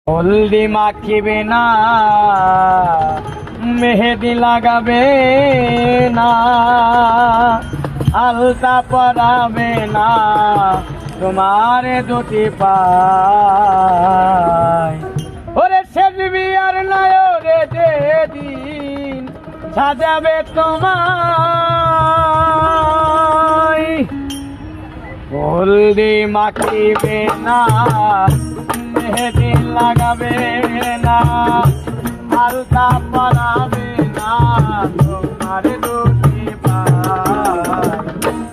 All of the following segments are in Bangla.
হলদি মাখিবে না, মেহেদি লাগাবে না, আলতা পরাবে না তোমার দুটি পায়। ওরে সেজবি আর নয় রে যেদিন সাজাবে তোমায়। হলদি মাখিবে না, মেহেদি লাগাবে না, আলতা পরাবে না তোমার দুটি পায়।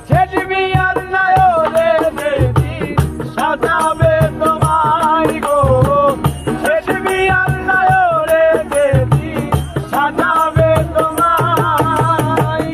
সেজবি আর নয় রে যেদিন সাজাবে তোমায় গো, সেজবি আর নয় রে যেদিন সাজাবে তোমায়।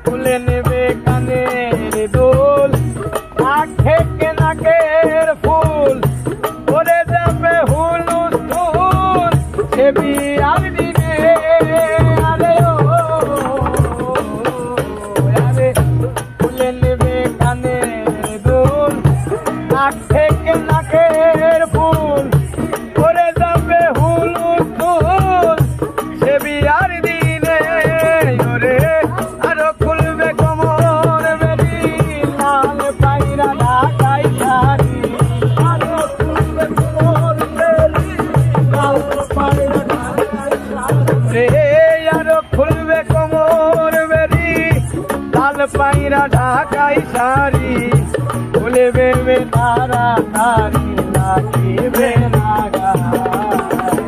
খুলে নেবে কানের দুল, আখে নাকের ফুল, পরে যাবে হুলুস্থুল সে বিয়ার দিনে। আরে ও আরে খুলে নেবে কানের দুল, আখে নাকের ফুল, পরে যাবে হুলুস্থুল সে বিয়ার দিনে। ওরে আরো খুলবে কোমর বেরি, লাল পায়রা ঢাকাই শাড়ি, আরো খুলবে কোমর বেরি, লাল পায়রা ঢাকাই শাড়ি, আরো খুলবে কোমর বেরি, লাল পায়রা ঢাকাই শাড়ি, খুলে বেরবে তাড়াতাড়ি লাগিবে না গায়।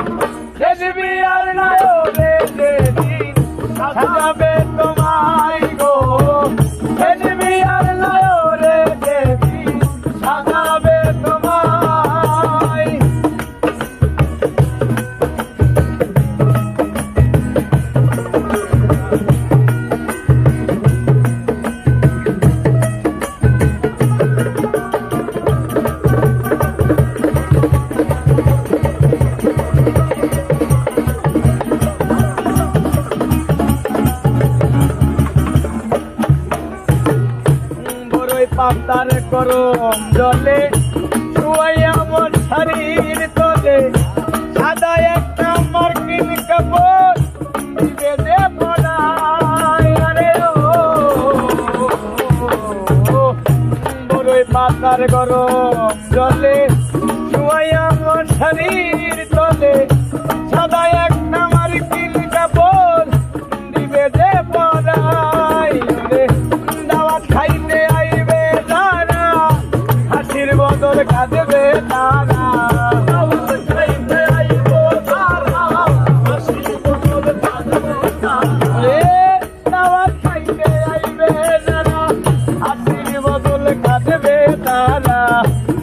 সেজবি আর নয় রে যেদিন সাজাবে তোমায় গো, সেজবি আর নয় রে যেদিন সাজাবে তোমায়। পাতার গরম জলে শুয়াইয়া মন শরীর তোলে, সাদা একটা মার্কিন কাপড় দিবে দে পড়ায়। আরে ও বড়ই পাতার গরম জলে শুয়াইয়া মন শরীর তোলে, সাদা একটা মার্কিন কাপড় দিবে দে পড়ায়। দাওয়াত খাইতে আইবে তারা, হাসির বদল কাঁদবে তারা, দাওয়াত খাইতে আইবে তারা, হাসির বদল কাঁদবে তারা, দাওয়াত খাইতে আইবে যারা, হাসির বদল কাঁদবে তারা,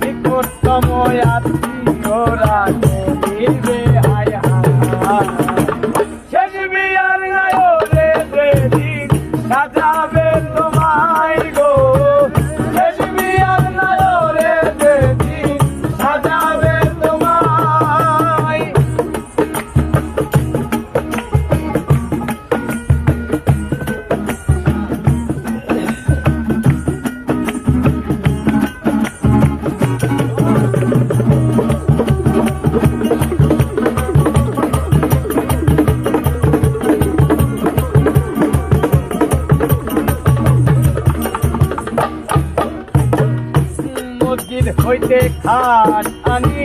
নিকটতম আত্মীয়রা দিবে হায় হায়। সেজবি আর নয় রে যেদিন সাজাবে তোমায় গো, সেজবি আর নয় রে যেদিন সাজাবে তোমায়। মসজিদ হইতে খাট আনি,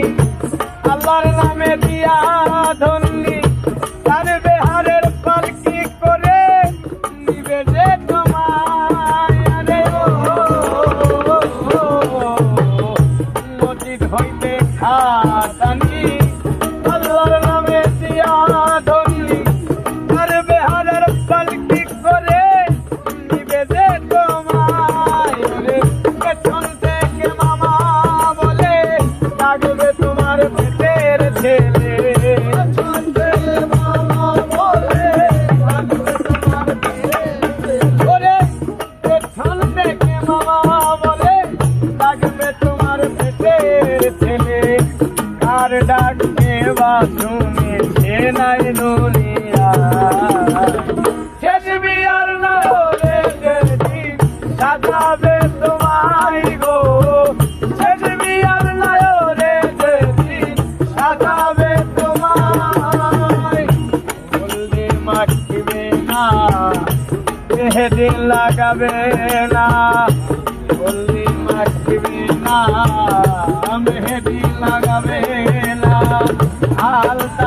আল্লাহর নামে দিয়া ধন্যি, তার বেহারের পালকি করে নিবে যে তোমায়। আরে ও মসজিদ হইতে খাট আনি, আল্লাহর নামে দিয়া ধন্যি, তার বেহারের পালকি করে নিবে যে তোমায়। পেছন থেকে মামা বলে ডাকবে তোমার পেটের ছেলে, না মেহেদি লাগাবে না হলদি মাখবে না মেহেদি লাগাবে না আলতা